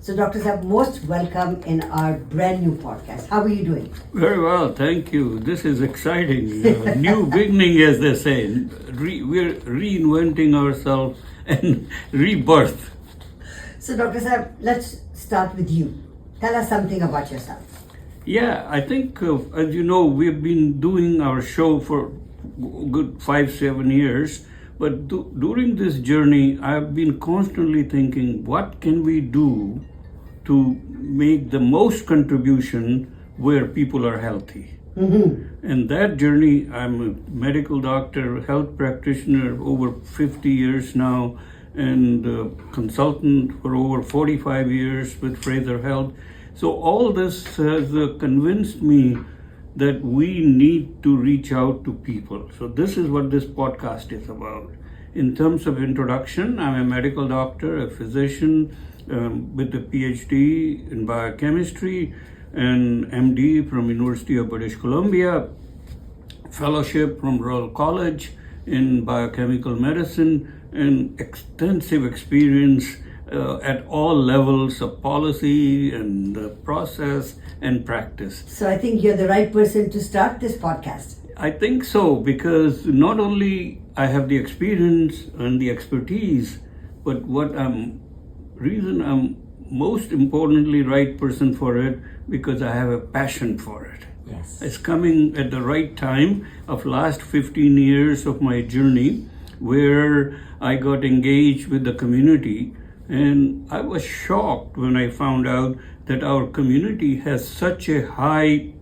So, Dr. Saab, most welcome in our brand new podcast. How are you doing? Very well, thank you. This is exciting. New beginning, as they say. We're reinventing ourselves and rebirth. So, Dr. Saab, let's start with you. Tell us something about yourself. Yeah, I think, as you know, we've been doing our show for good 5-7 years. But during this journey, I've been constantly thinking, what can we do to make the most contribution where people are healthy? Mm-hmm. And that journey, I'm a medical doctor, health practitioner over 50 years now, and consultant for over 45 years with Fraser Health. So all this has convinced me that we need to reach out to people. So this is what this podcast is about. In terms of introduction, I'm a medical doctor, a physician with a PhD in biochemistry and MD from University of British Columbia, fellowship from Royal College in biochemical medicine, and extensive experience at all levels of policy and process and practice. So I think you're the right person to start this podcast. I think so, because not only I have the experience and the expertise, but reason I'm most importantly right person for it, because I have a passion for it. Yes. It's coming at the right time of last 15 years of my journey, where I got engaged with the community. And I was shocked when I found out that our community has such a high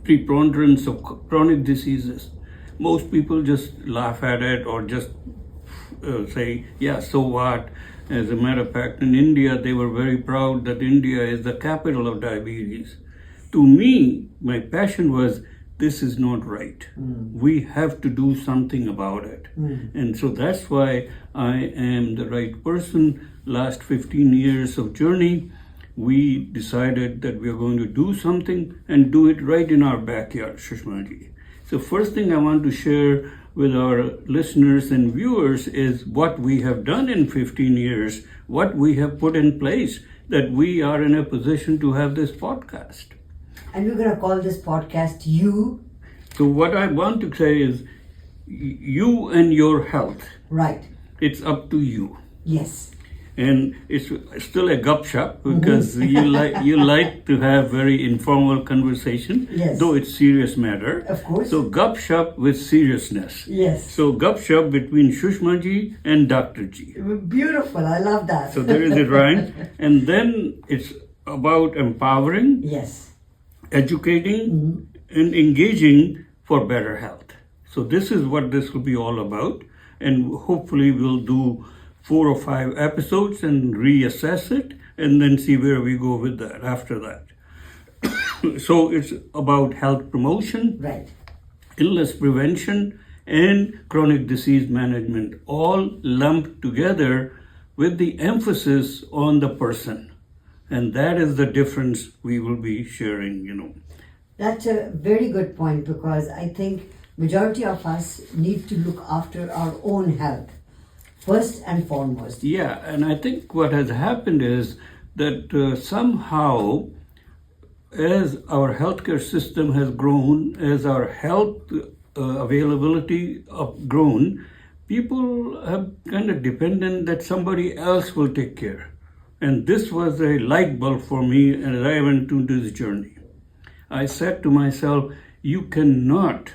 preponderance of chronic diseases. Most people just laugh at it or just say, yeah, so what? As a matter of fact, in India, they were very proud that India is the capital of diabetes. To me, my passion was, this is not right. We have to do something about it. And so that's why I am the right person. Last 15 years of journey, we decided that we are going to do something and do it right in our backyard, Shushma ji. So first thing I want to share with our listeners and viewers is what we have done in 15 years, what we have put in place, that we are in a position to have this podcast. And we're going to call this podcast You. So what I want to say is, you and your health. Right. It's up to you. Yes. And it's still a gup shop, because you like to have very informal conversation, yes, though it's serious matter. Of course. So gup shop with seriousness. Yes. So gup shop between Shushma ji and Dr. G. Beautiful. I love that. So there is it, right? And then it's about empowering, yes, educating, and engaging for better health. So this is what this will be all about. And hopefully we'll do 4 or 5 episodes and reassess it, and then see where we go with that after that. So it's about health promotion, right, illness prevention, and chronic disease management, all lumped together with the emphasis on the person. And that is the difference we will be sharing, That's a very good point, because I think majority of us need to look after our own health first and foremost. Yeah, and I think what has happened is that somehow, as our healthcare system has grown, as our health availability have grown, people have kind of dependent that somebody else will take care. And this was a light bulb for me as I went into this journey. I said to myself, you cannot,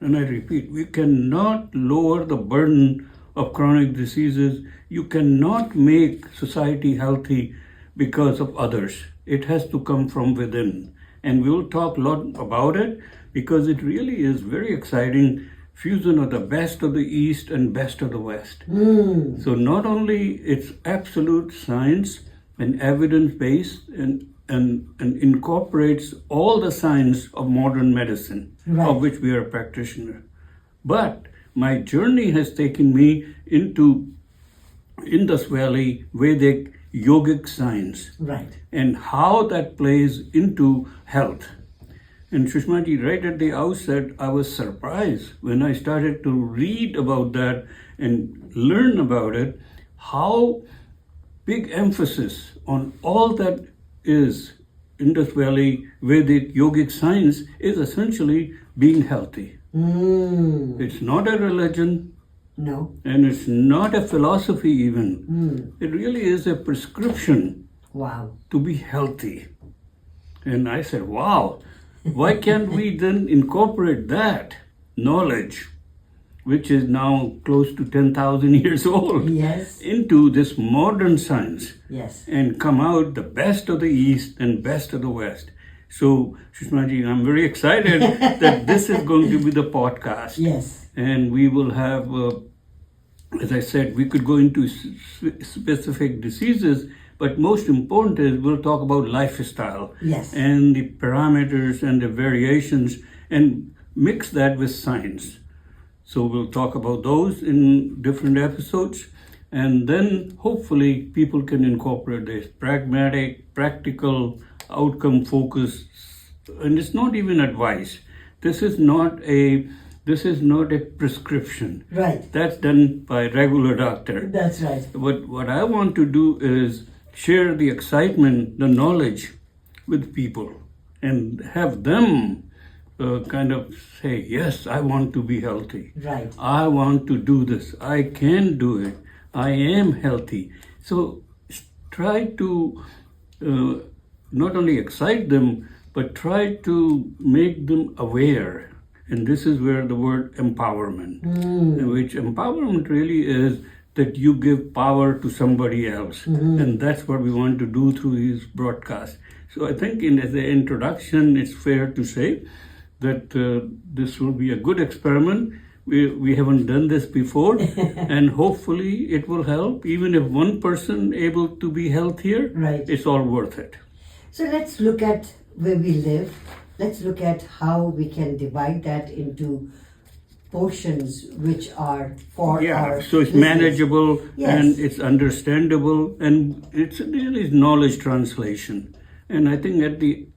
and I repeat, we cannot lower the burden of chronic diseases. You cannot make society healthy because of others. It has to come from within. And we'll talk a lot about it, because it really is very exciting fusion of the best of the East and best of the West. So not only it's absolute science and evidence-based and incorporates all the science of modern medicine, right, of which we are a practitioner. But my journey has taken me into Indus Valley Vedic yogic science, right, and how that plays into health. And Shushma ji, right at the outset, I was surprised when I started to read about that and learn about it, how big emphasis on all that is Indus Valley Vedic yogic science is essentially being healthy. It's not a religion. No. And it's not a philosophy even. It really is a prescription Wow. to be healthy. And I said, wow, why can't we then incorporate that knowledge, which is now close to 10,000 years old, Yes. into this modern science Yes. and come out the best of the East and best of the West? So, Shushma ji, I'm very excited that this is going to be the podcast. Yes. And we will have, as I said, we could go into specific diseases, but most important is we'll talk about lifestyle. Yes. And the parameters and the variations and mix that with science. So we'll talk about those in different episodes. And then hopefully people can incorporate this pragmatic, practical, outcome focused. And it's not even advice. This is not a prescription. Right. That's done by a regular doctor. That's right. But what I want to do is share the excitement, the knowledge with people and have them kind of say, yes, I want to be healthy. Right. I want to do this. I can do it. I am healthy. So try to not only excite them, but try to make them aware. And this is where the word empowerment, which empowerment really is that you give power to somebody else. And that's what we want to do through these broadcasts. So I think as an introduction, it's fair to say that this will be a good experiment. We haven't done this before, and hopefully it will help. Even if one person able to be healthier, Right. it's all worth it. So let's look at where we live. Let's look at how we can divide that into portions which are for our so it's listeners. manageable Yes. and it's understandable and it's really knowledge translation. And I think at the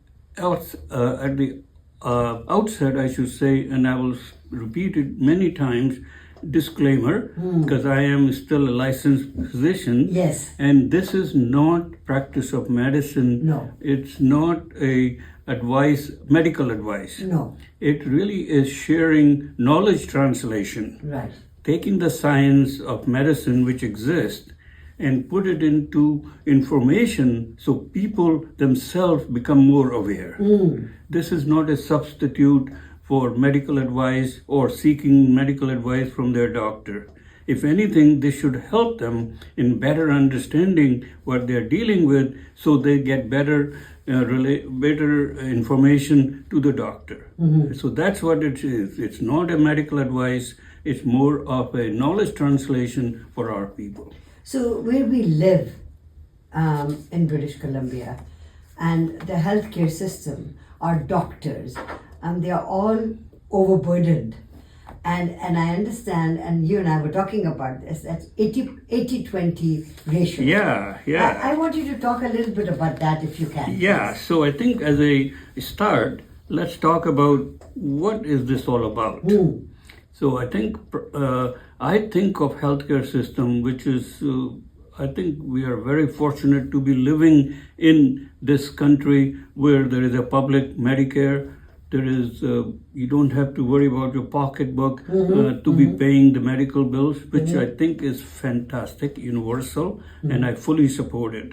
outset, I should say, and I will repeat it many times, disclaimer, because I am still a licensed physician. Yes. And this is not practice of medicine. No. It's not a medical advice. No. It really is sharing knowledge translation, Right. taking the science of medicine which exists and put it into information so people themselves become more aware. This is not a substitute for medical advice or seeking medical advice from their doctor. If anything, this should help them in better understanding what they're dealing with so they get better information to the doctor. So that's what it is. It's not a medical advice. It's more of a knowledge translation for our people. So where we live in British Columbia and the healthcare system, our doctors, they are all overburdened. And I understand, and you and I were talking about this, that's 80-20 ratio. Yeah. I want you to talk a little bit about that if you can. Yeah, please. so I think as a start, let's talk about what is this all about. So I think of healthcare system, which is, I think we are very fortunate to be living in this country where there is a public Medicare. There is, you don't have to worry about your pocketbook to be paying the medical bills, which I think is fantastic, universal, and I fully support it.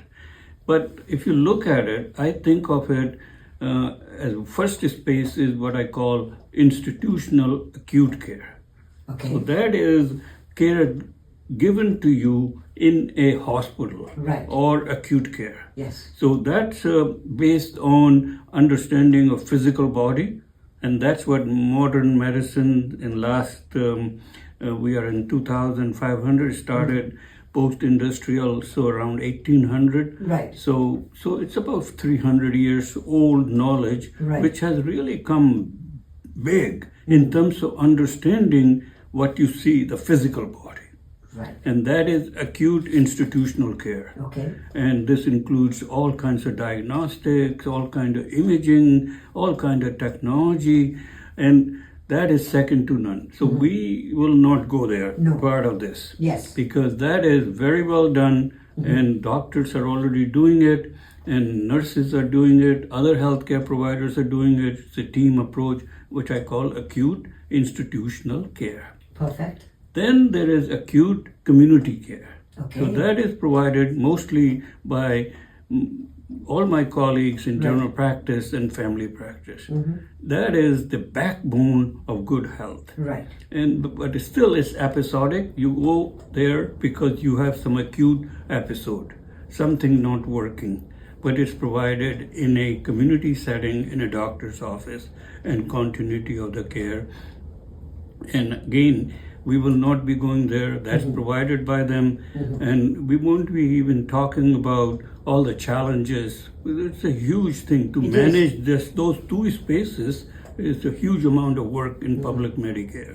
But if you look at it, I think of it as first space is what I call institutional acute care. Okay. So that is care given to you in a hospital Right. or acute care. Yes. So that's based on understanding of physical body, and that's what modern medicine in last, we are in 2500, started post-industrial, so around 1800. Right. So it's about 300 years old knowledge, Right. which has really come big in terms of understanding what you see, the physical body. Right. And that is acute institutional care. Okay. And this includes all kinds of diagnostics, all kind of imaging, all kind of technology, and that is second to none. So we will not go there, No. part of this. Yes. Because that is very well done and doctors are already doing it, and nurses are doing it, other healthcare providers are doing it. It's a team approach, which I call acute institutional care. Perfect. Then there is acute community care. Okay. So that is provided mostly by all my colleagues in general practice and family practice. That is the backbone of good health. Right. But still it's episodic. You go there because you have some acute episode, something not working. But it's provided in a community setting, in a doctor's office, and continuity of the care. And again, we will not be going there. That's provided by them. And we won't be even talking about all the challenges. It's a huge thing to manage those two spaces. It's a huge amount of work in public Medicare.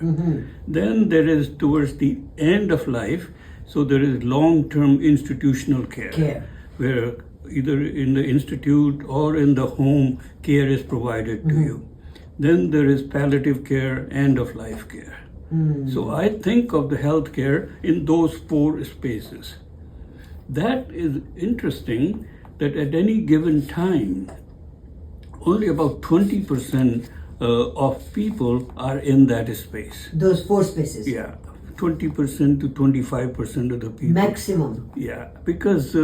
Then there is towards the end of life, so there is long-term institutional care. Where either in the institute or in the home, care is provided to you. Then there is palliative care, end-of-life care. So I think of the healthcare in those four spaces. That is interesting that at any given time, only about 20% of people are in that space. Those four spaces? Yeah, 20% to 25% of the people. Maximum? Yeah, because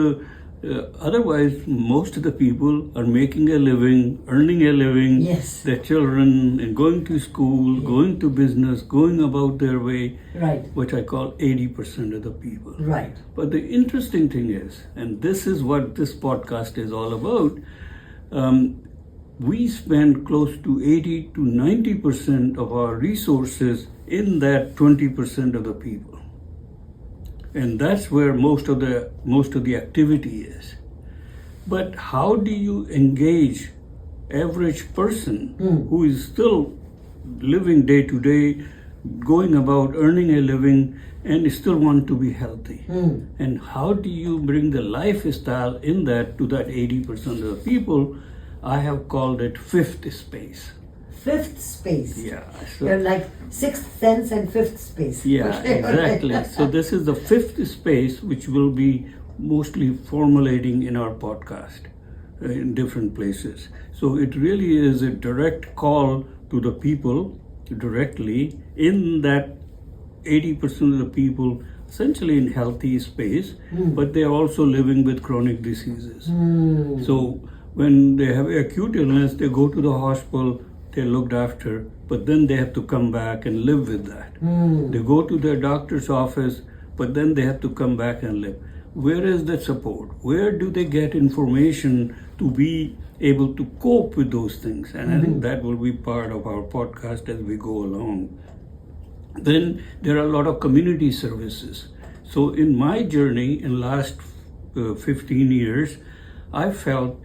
otherwise, most of the people are making a living, earning a living, their children, and going to school, going to business, going about their way, which I call 80% of the people. Right. But the interesting thing is, and this is what this podcast is all about, we spend close to 80 to 90% of our resources in that 20% of the people. And that's where most of the activity is. But how do you engage average person who is still living day to day, going about earning a living, and still want to be healthy? And how do you bring the lifestyle in that to that 80% of the people? I have called it fifth space. Fifth space. Yeah. So you're like sixth sense and fifth space. Yeah, exactly. So this is the fifth space which will be mostly formulating in our podcast in different places. So it really is a direct call to the people directly in that 80% of the people essentially in healthy space, but they are also living with chronic diseases. So when they have acute illness, they go to the hospital, they're looked after, but then they have to come back and live with that. They go to their doctor's office, but then they have to come back and live. Where is the support? Where do they get information to be able to cope with those things? And I think that will be part of our podcast as we go along. Then there are a lot of community services. So in my journey in last 15 years, I felt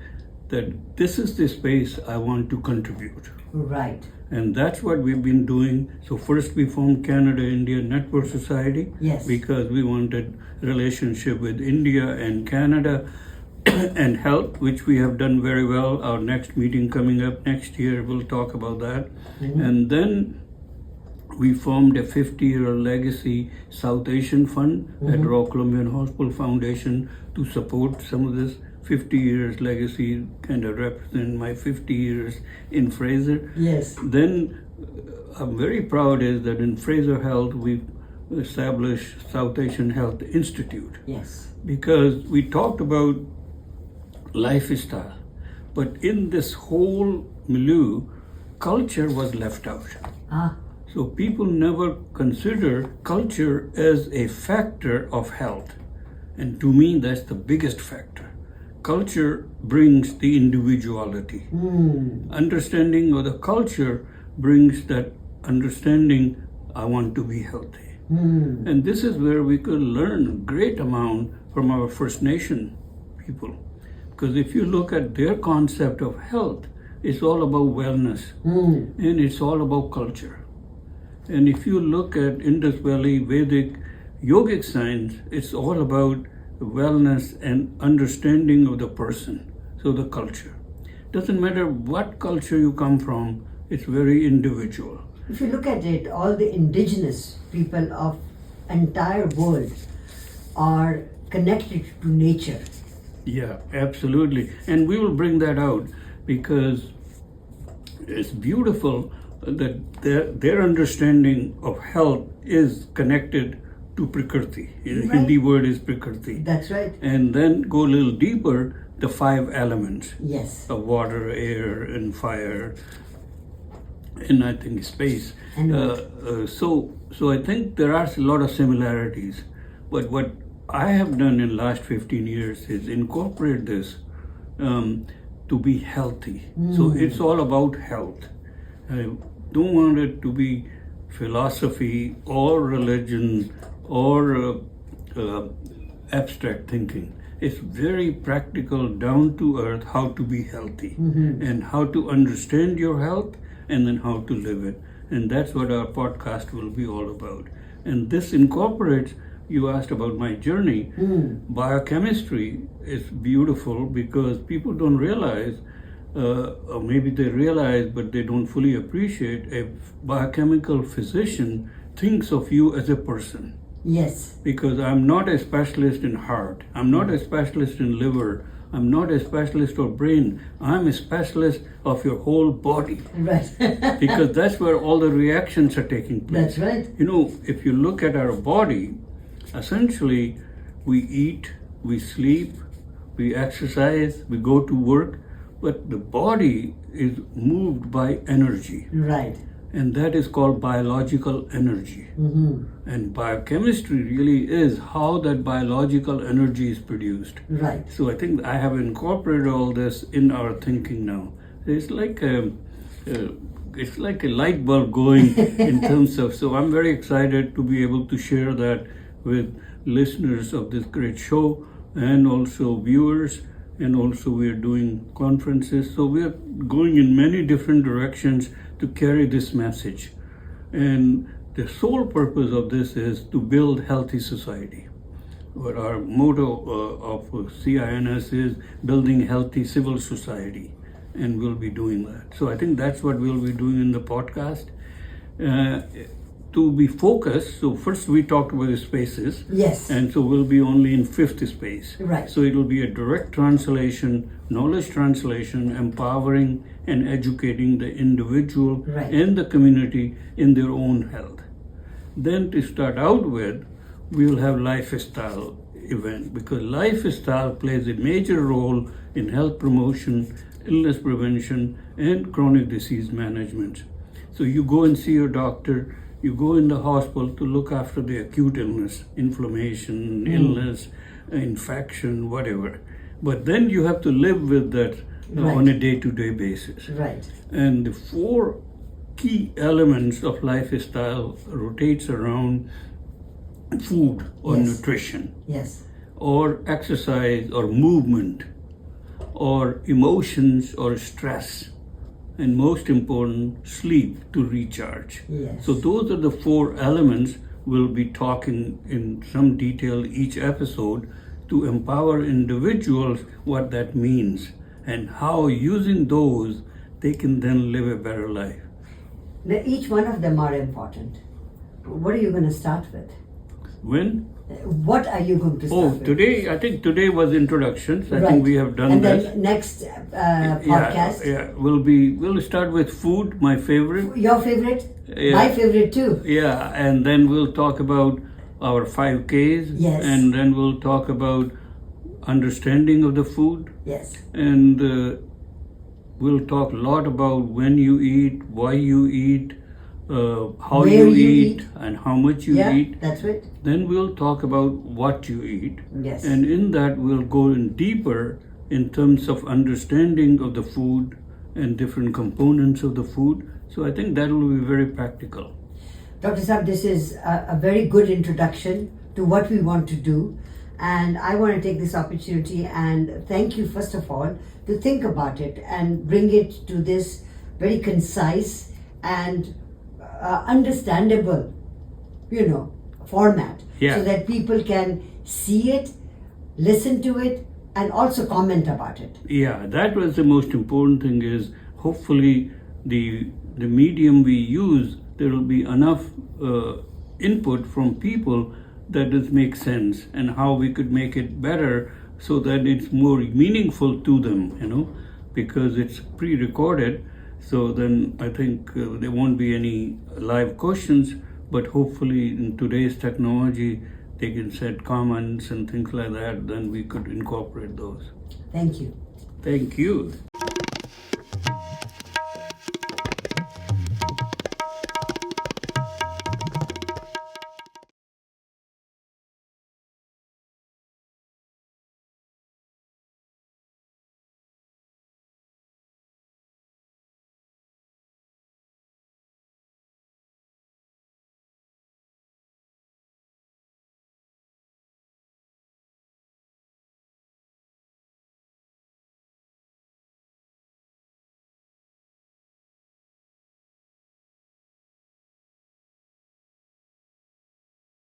that this is the space I want to contribute. Right. And that's what we've been doing. So first we formed Canada-India Network Society because we wanted relationship with India and Canada and health, which we have done very well. Our next meeting coming up next year, we'll talk about that. And then we formed a 50-year legacy South Asian Fund at Royal Columbian Hospital Foundation to support some of this 50 years legacy, kind of represent my 50 years in Fraser. Then I'm very proud is that in Fraser Health we established South Asian Health Institute. Because we talked about lifestyle, but in this whole milieu, culture was left out. So people never consider culture as a factor of health. And to me, that's the biggest factor. Culture brings the individuality. Understanding of the culture brings that understanding, I want to be healthy. And this is where we could learn a great amount from our First Nation people. Because if you look at their concept of health, it's all about wellness and it's all about culture. And if you look at Indus Valley Vedic yogic science, it's all about wellness and understanding of the person, so the culture. Doesn't matter what culture you come from, it's very individual. If you look at it, all the indigenous people of entire world are connected to nature. Yeah, absolutely. And we will bring that out because it's beautiful that their understanding of health is connected to Prakriti. The Right. Hindi word is Prakriti. That's right. And then go a little deeper, the 5 elements Yes. of water, air, and fire, and I think space. And So I think there are a lot of similarities. But what I have done in last 15 years is incorporate this to be healthy. So it's all about health. I don't want it to be philosophy or religion or abstract thinking. It's very practical, down to earth, how to be healthy and how to understand your health and then how to live it. And that's what our podcast will be all about. And this incorporates, you asked about my journey. Biochemistry is beautiful because people don't realize, or maybe they realize, but they don't fully appreciate, a biochemical physician thinks of you as a person. Yes. Because I'm not a specialist in heart, I'm not a specialist in liver, I'm not a specialist of brain, I'm a specialist of your whole body. Right. Because that's where all the reactions are taking place. That's right. You know, if you look at our body, essentially we eat, we sleep, we exercise, we go to work, but the body is moved by energy. Right. And that is called biological energy. And biochemistry really is how that biological energy is produced. Right. So I think I have incorporated all this in our thinking now. It's like a light bulb going in terms of. So I'm very excited to be able to share that with listeners of this great show and also viewers. And also we are doing conferences. So we are going in many different directions to carry this message. And the sole purpose of this is to build healthy society. What our motto of CINS is building healthy civil society. And we'll be doing that. So I think that's what we'll be doing in the podcast. To be focused, so first we talked about the spaces. Yes. And so we'll be only in 5th space. Right. So it'll be a direct translation, knowledge translation, empowering and educating the individual Right. and the community in their own health. Then to start out with, we'll have lifestyle event because lifestyle plays a major role in health promotion, illness prevention, and chronic disease management. So you go and see your doctor, you go in the hospital to look after the acute illness, inflammation, illness, infection, whatever. But then you have to live with that on a day-to-day basis. Right. And the 4 key elements of lifestyle rotates around food or Yes. nutrition Yes. or exercise or movement or emotions or stress. And most important, sleep to recharge. Yes. So those are the 4 elements we'll be talking in some detail each episode to empower individuals what that means and how using those they can then live a better life. Now, each one of them are important. What are you going to start with? When? What are you going to start with? Today, I think today was introductions. I Right. think we have done and that. then next podcast. Yeah, we'll start with food, my favorite. Your favorite? Yeah. My favorite too. Yeah, and then we'll talk about our 5Ks. Yes. And then we'll talk about understanding of the food. Yes. And we'll talk a lot about when you eat, why you eat, how Where you you eat, eat. and how much you Yeah, eat. that's right. Then we'll talk about what you eat. Yes. And in that, we'll go in deeper in terms of understanding of the food and different components of the food. So I think that will be very practical. Dr. Saab, this is a very good introduction to what we want to do. And I want to take this opportunity and thank you, first of all, to think about it and bring it to this very concise and understandable, format. Yeah. So that people can see it, listen to it, and also comment about it. Yeah, that was the most important thing is hopefully the medium we use, there will be enough input from people that does make sense, and how we could make it better so that it's more meaningful to them, because it's pre-recorded. So then I think there won't be any live questions, but hopefully in today's technology, they can set comments and things like that, then we could incorporate those. Thank you. Thank you.